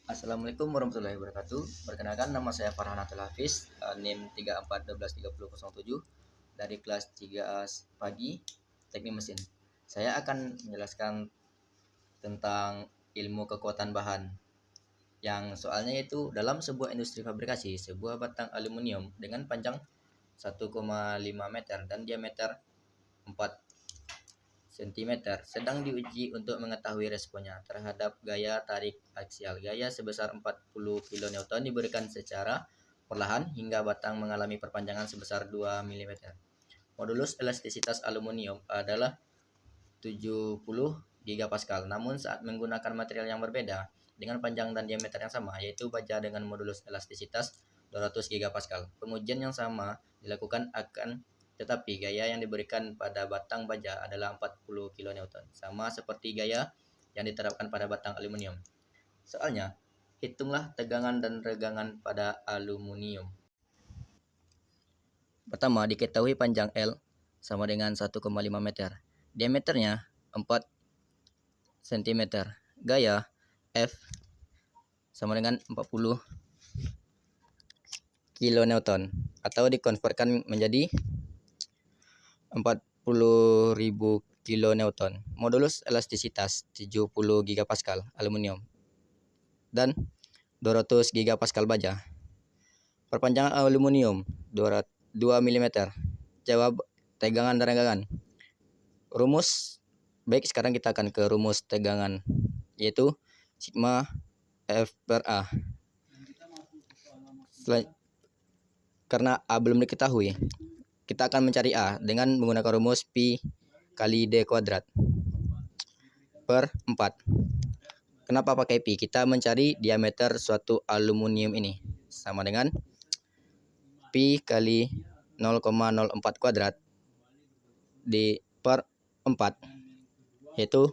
Assalamualaikum warahmatullahi wabarakatuh. Perkenalkan, nama saya Farhanatul Hafiz, NIM 34123007 dari kelas 3A pagi Teknik Mesin. Saya akan menjelaskan tentang ilmu kekuatan bahan yang soalnya itu dalam sebuah industri fabrikasi, sebuah batang aluminium dengan panjang 1,5 meter dan diameter 4 cm sedang diuji untuk mengetahui responnya terhadap gaya tarik aksial. Gaya sebesar 40 kN diberikan secara perlahan hingga batang mengalami perpanjangan sebesar 2 mm. Modulus elastisitas aluminium adalah 70 gigapascal. Namun saat menggunakan material yang berbeda dengan panjang dan diameter yang sama, yaitu baja dengan modulus elastisitas 200 gigapascal, pengujian yang sama dilakukan akan tetapi gaya yang diberikan pada batang baja adalah 40 kN, sama seperti gaya yang diterapkan pada batang aluminium. Soalnya, hitunglah tegangan dan regangan pada aluminium. Pertama, diketahui panjang L sama dengan 1,5 meter. Diameternya 4 cm. Gaya F sama dengan 40 kN atau dikonvertkan menjadi 40.000 kN. Modulus elastisitas 70 gigapascal aluminium dan 200 gigapascal baja. Perpanjangan aluminium 2 mm. Jawab tegangan dan regangan. Rumus baik, sekarang kita akan ke rumus tegangan, yaitu sigma F per A. Karena A belum diketahui, kita akan mencari A dengan menggunakan rumus Pi kali D kuadrat per 4. Kenapa pakai Pi? Kita mencari diameter suatu aluminium ini sama dengan Pi kali 0,04 kuadrat di per 4, yaitu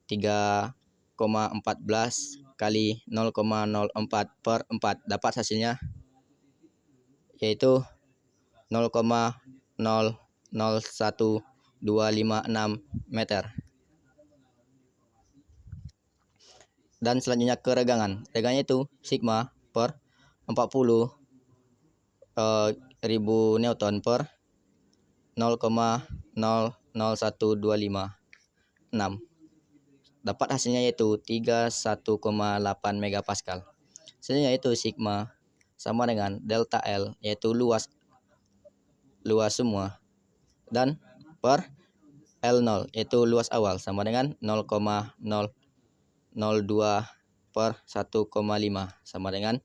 3,14 kali 0,04 per 4. Dapat hasilnya yaitu 0,001256 meter. Dan selanjutnya ke regangan. Regangannya itu sigma per 40 ribu Newton per 0,001256. Dapat hasilnya yaitu 31,8 megapascal. Selanjutnya itu sigma sama dengan delta L, yaitu luas semua, dan per L0, yaitu luas awal, sama dengan 0,002 per 1,5, sama dengan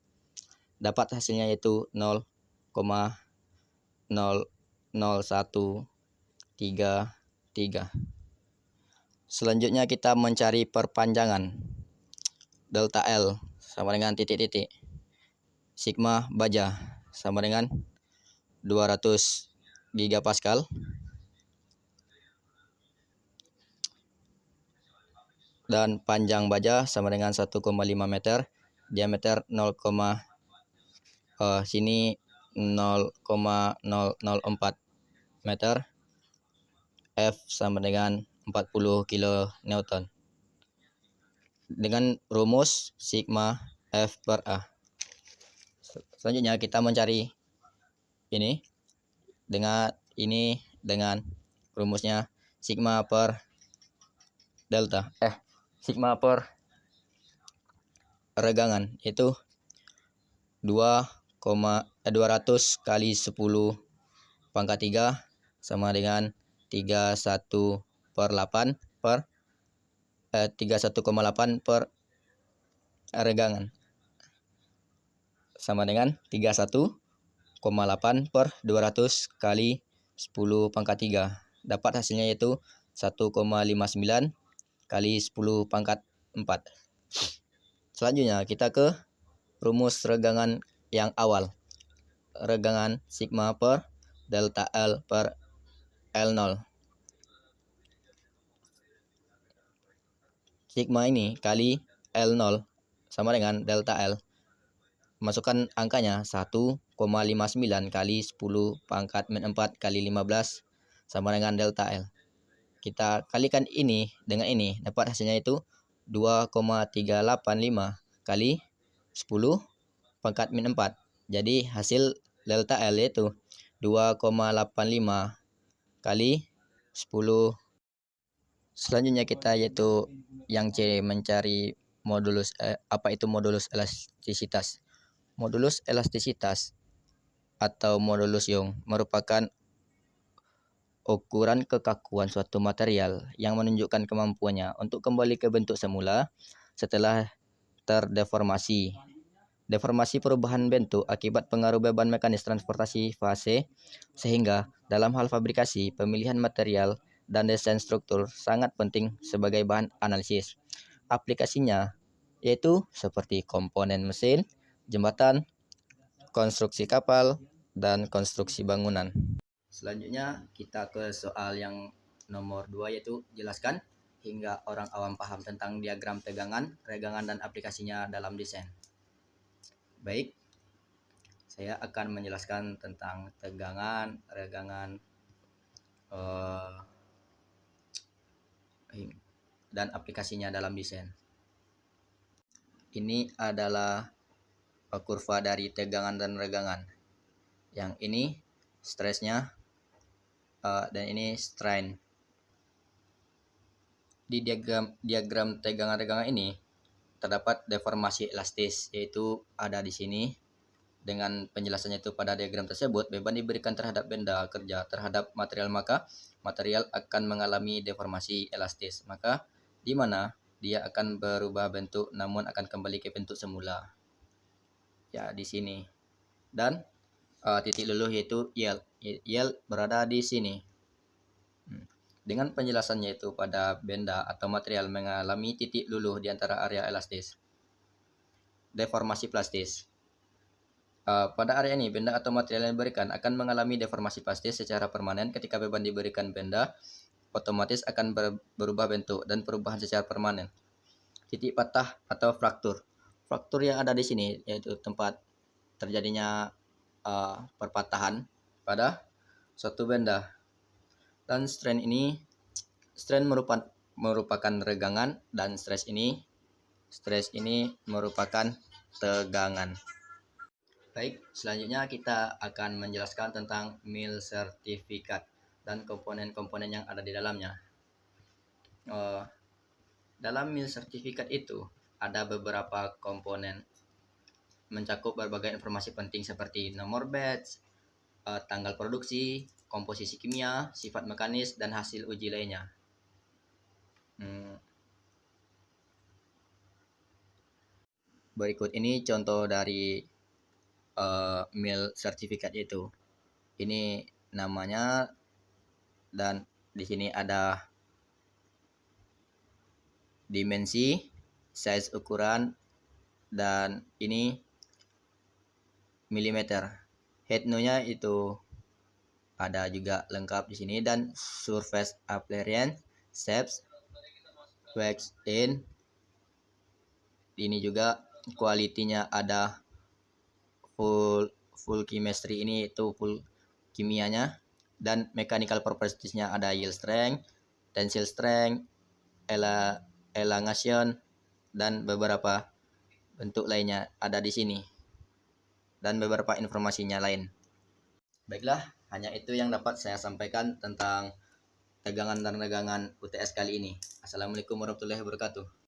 dapat hasilnya yaitu 0,00133. Selanjutnya kita mencari perpanjangan delta L sama dengan titik-titik. Sigma baja sama dengan 200 gigapascal dan panjang baja sama dengan 1,5 meter, diameter 0,004 meter, F sama dengan 40 kN dengan rumus sigma F per A. Selanjutnya kita mencari ini dengan rumusnya sigma per delta sigma per regangan, itu 200 kali 10 pangkat 3 sama dengan 31,8 per 31,8 per regangan, sama dengan 31,8 per 200 kali 10 pangkat 3. Dapat hasilnya yaitu 1,59 kali 10 pangkat 4. Selanjutnya kita ke rumus regangan yang awal. Regangan sigma per delta L per L0. Sigma ini kali L0 sama dengan delta L. Masukkan angkanya 1,59 kali 10 pangkat 4 kali 15 sama dengan delta L. Kita kalikan ini dengan ini, dapat hasilnya itu 2,385 kali 10 pangkat min 4. Jadi hasil delta L yaitu 2,85 kali 10. Selanjutnya kita yaitu yang C, mencari modulus apa itu modulus elastisitas. Modulus elastisitas atau modulus Young merupakan ukuran kekakuan suatu material yang menunjukkan kemampuannya untuk kembali ke bentuk semula setelah terdeformasi. Deformasi perubahan bentuk akibat pengaruh beban mekanis transportasi fase, sehingga dalam hal fabrikasi, pemilihan material dan desain struktur sangat penting sebagai bahan analisis. Aplikasinya yaitu seperti komponen mesin, jembatan, konstruksi kapal, dan konstruksi bangunan. Selanjutnya kita ke soal yang nomor 2, yaitu jelaskan hingga orang awam paham tentang diagram tegangan, regangan, dan aplikasinya dalam desain. Baik, saya akan menjelaskan tentang tegangan, regangan, dan aplikasinya dalam desain. Ini adalah kurva dari tegangan dan regangan. Yang ini stresnya, dan ini strain. Di diagram tegangan-regangan ini terdapat deformasi elastis, yaitu ada di sini. Dengan penjelasannya itu pada diagram tersebut, beban diberikan terhadap benda kerja terhadap material, maka material akan mengalami deformasi elastis. Maka di mana dia akan berubah bentuk namun akan kembali ke bentuk semula. Ya, di sini. Dan titik luluh yaitu yield. Yield berada di sini. Dengan penjelasannya itu pada benda atau material mengalami titik luluh di antara area elastis. Deformasi plastis. Pada area ini, benda atau material yang diberikan akan mengalami deformasi plastis secara permanen. Ketika beban diberikan benda, otomatis akan berubah bentuk dan perubahan secara permanen. Titik patah atau fraktur. Fraktur yang ada di sini yaitu tempat terjadinya perpatahan pada suatu benda. Dan strain merupakan regangan, dan stres ini merupakan tegangan. Baik, selanjutnya kita akan menjelaskan tentang mil sertifikat dan komponen-komponen yang ada di dalamnya. Dalam mil sertifikat itu ada beberapa komponen, mencakup berbagai informasi penting seperti nomor batch, tanggal produksi, komposisi kimia, sifat mekanis, dan hasil uji lainnya. Berikut ini contoh dari mil sertifikat itu. Ini namanya, dan di sini ada dimensi, size ukuran, dan ini milimeter. Head no-nya itu ada juga lengkap di sini, dan surface appearance, shapes, wax in. Ini juga quality-nya ada full chemistry, ini itu full kimianya, dan mechanical properties-nya ada yield strength, tensile strength, elongation, dan beberapa bentuk lainnya ada di sini, dan beberapa informasinya lain. Baiklah, hanya itu yang dapat saya sampaikan tentang tegangan dan regangan UTS kali ini. Assalamualaikum warahmatullahi wabarakatuh.